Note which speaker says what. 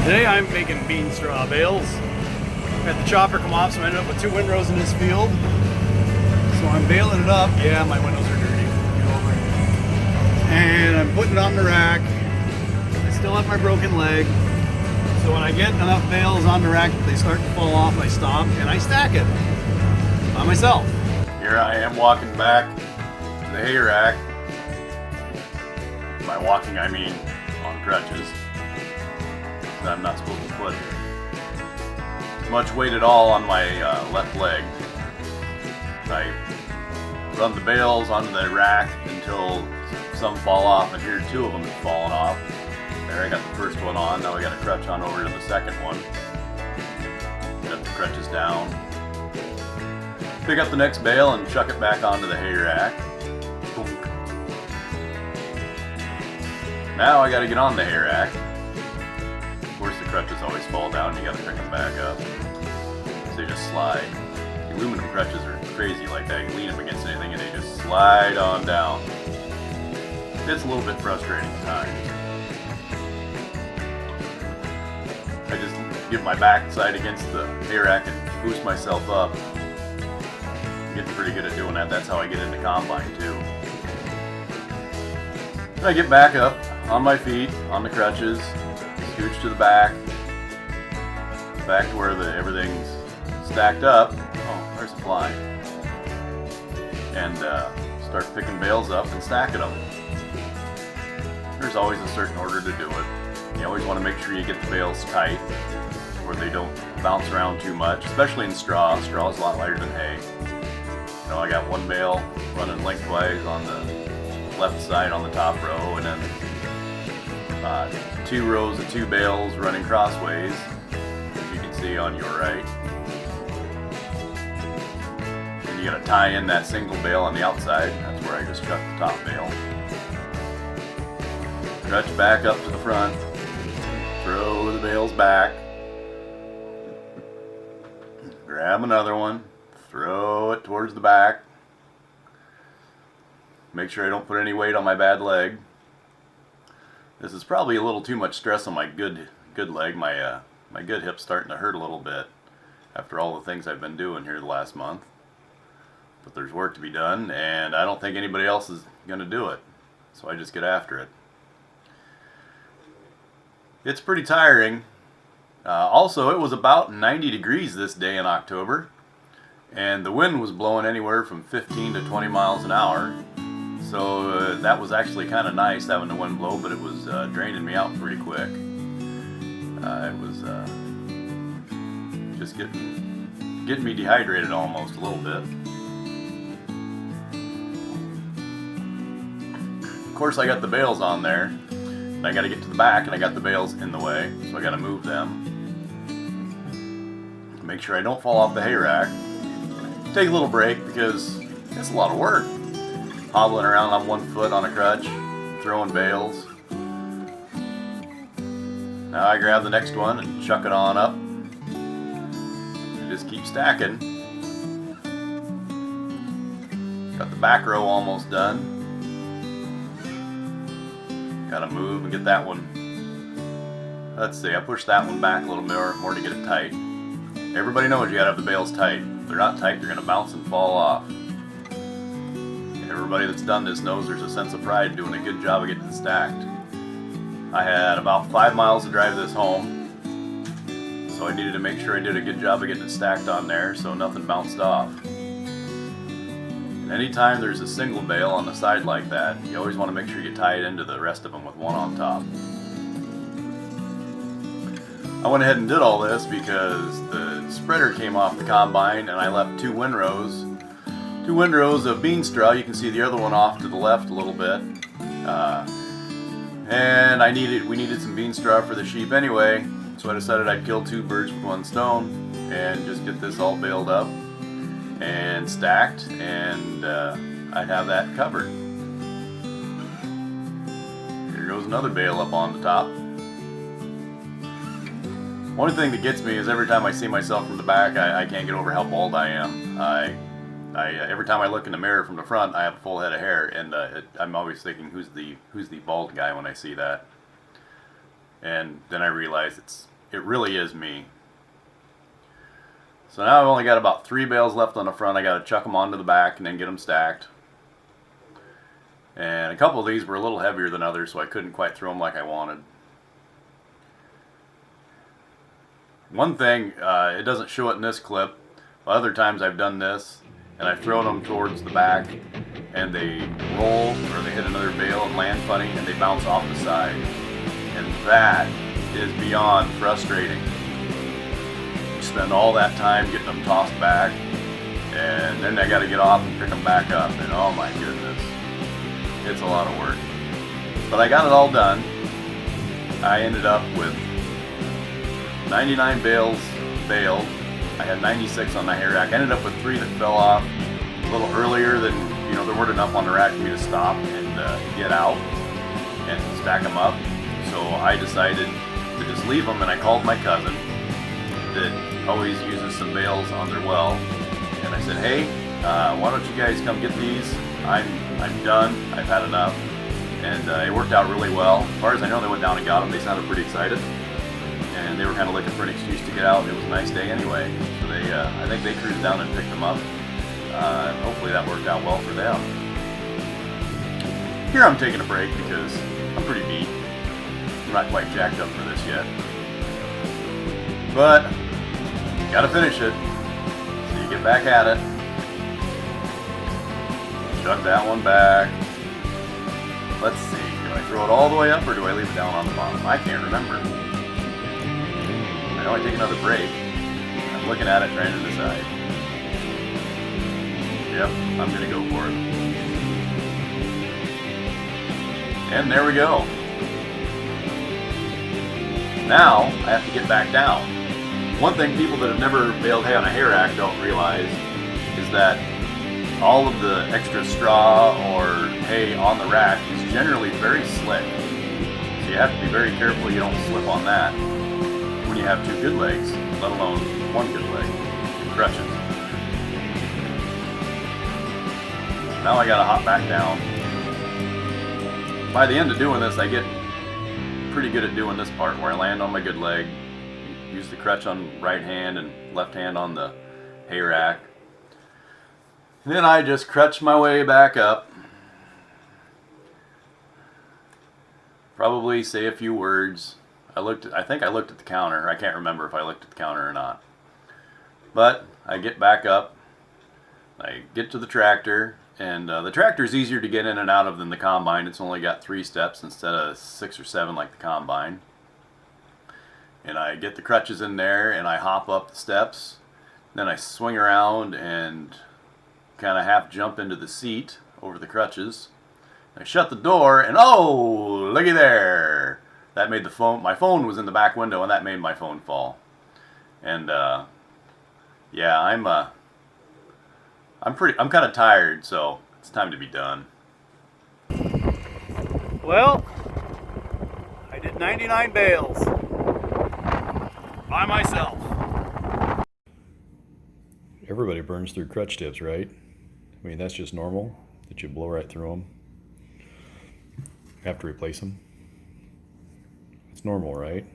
Speaker 1: Today I'm making bean straw bales. Had the chopper come off, so I ended up with 2 windrows in this field. So I'm baling it up. Yeah, my windows are dirty. Get over it. And I'm putting it on the rack. I still have my broken leg. So when I get enough bales on the rack, they start to fall off, I stop and I stack it by myself. Here I am walking back to the hay rack. By walking, I mean on crutches. I'm not supposed to put much weight at all on my left leg. I run the bales onto the rack until some fall off, and here 2 of them have fallen off. There, I got the first one on. Now I got a crutch on over to the second one. Get the crutches down. Pick up the next bale and chuck it back onto the hay rack. Boom. Now I got to get on the hay rack. Of course, the crutches always fall down. You got to pick them back up. So they just slide. The aluminum crutches are crazy like that. You lean them against anything and they just slide on down. It's a little bit frustrating at times. I just get my backside against the hay rack and boost myself up. I'm getting pretty good at doing that. That's how I get into combine too. Then I get back up on my feet, on the crutches, scooch to the back to where everything's stacked up. Oh, there's a fly. And start picking bales up and stacking them. There's always a certain order to do it. You always want to make sure you get the bales tight where they don't bounce around too much, especially in straw. Straw is a lot lighter than hay. You know, I got 1 bale running lengthwise on the left side on the top row, and then 2 rows of 2 bales running crossways, as you can see on your right. And you got to tie in that single bale on the outside. That's where I just chuck the top bale. Crutch back up to the front. Throw the bales back. Grab another one. Throw it towards the back. Make sure I don't put any weight on my bad leg. This is probably a little too much stress on my good leg. My good hip's starting to hurt a little bit after all the things I've been doing here the last month. But there's work to be done, and I don't think anybody else is going to do it. So I just get after it. It's pretty tiring. Also, it was about 90 degrees this day in October, and the wind was blowing anywhere from 15 to 20 miles an hour. So that was actually kind of nice having the wind blow, but it was draining me out pretty quick. It was just getting me dehydrated almost a little bit. Of course, I got the bales on there, and I got to get to the back, and I got the bales in the way, so I got to move them. Make sure I don't fall off the hay rack. Take a little break because it's a lot of work. Hobbling around on 1 foot on a crutch, throwing bales. Now I grab the next one and chuck it on up. And just keep stacking. Got the back row almost done. Gotta move and get that one. Let's see, I pushed that one back a little more to get it tight. Everybody knows you gotta have the bales tight. If they're not tight, they're gonna bounce and fall off. Everybody that's done this knows there's a sense of pride doing a good job of getting it stacked. I had about 5 miles to drive this home, so I needed to make sure I did a good job of getting it stacked on there so nothing bounced off. And anytime there's a single bale on the side like that, you always want to make sure you tie it into the rest of them with one on top. I went ahead and did all this because the spreader came off the combine and I left 2 windrows. 2 windrows of bean straw. You can see the other one off to the left a little bit. And we needed some bean straw for the sheep anyway, so I decided I'd kill 2 birds with 1 stone and just get this all baled up and stacked, and I'd have that covered. Here goes another bale up on the top. One thing that gets me is every time I see myself from the back, I can't get over how bald I am. Every time I look in the mirror from the front, I have a full head of hair, and I'm always thinking, who's the bald guy when I see that? And then I realize it really is me. So now I've only got about 3 bales left on the front. I got to chuck them onto the back and then get them stacked. And a couple of these were a little heavier than others, so I couldn't quite throw them like I wanted. One thing, it doesn't show it in this clip, but other times I've done this, and I've thrown them towards the back, and they roll, or they hit another bale and land funny, and they bounce off the side. And that is beyond frustrating. You spend all that time getting them tossed back, and then I got to get off and pick them back up, and oh my goodness, it's a lot of work. But I got it all done. I ended up with 99 bales baled. I had 96 on the hay rack. I ended up with 3 that fell off a little earlier than, there weren't enough on the rack for me to stop and get out and stack them up. So I decided to just leave them, and I called my cousin that always uses some bales on their well, and I said, hey, why don't you guys come get these? I'm done. I've had enough. And it worked out really well. As far as I know, they went down and got them. They sounded pretty excited, and they were kind of looking for an excuse to get out. It was a nice day anyway, so they, I think they cruised down and picked them up. Hopefully that worked out well for them. Here I'm taking a break because I'm pretty beat. I'm not quite jacked up for this yet, but gotta finish it. So you get back at it. Chuck that one back. Let's see, do I throw it all the way up or do I leave it down on the bottom? I can't remember. I know I take another break. I'm looking at it trying to decide. Yep, I'm gonna go for it. And there we go. Now I have to get back down. One thing people that have never baled hay on a hay rack don't realize is that all of the extra straw or hay on the rack is generally very slick. So you have to be very careful you don't slip on that when you have 2 good legs, let alone 1 good leg, crutches. Now I gotta hop back down. By the end of doing this, I get pretty good at doing this part where I land on my good leg, use the crutch on right hand and left hand on the hay rack. Then I just crutch my way back up. Probably say a few words. I think I looked at the counter. I can't remember if I looked at the counter or not. But I get back up. I get to the tractor, and the tractor is easier to get in and out of than the combine. It's only got 3 steps instead of 6 or 7 like the combine. And I get the crutches in there, and I hop up the steps. Then I swing around and kind of half jump into the seat over the crutches. I shut the door, and oh, looky there! That made the phone. My phone was in the back window, and that made my phone fall. And yeah, I'm kind of tired, so it's time to be done. Well, I did 99 bales by myself. Everybody burns through crutch tips, right? I mean, that's just normal, that you blow right through them. You have to replace them. It's normal, right?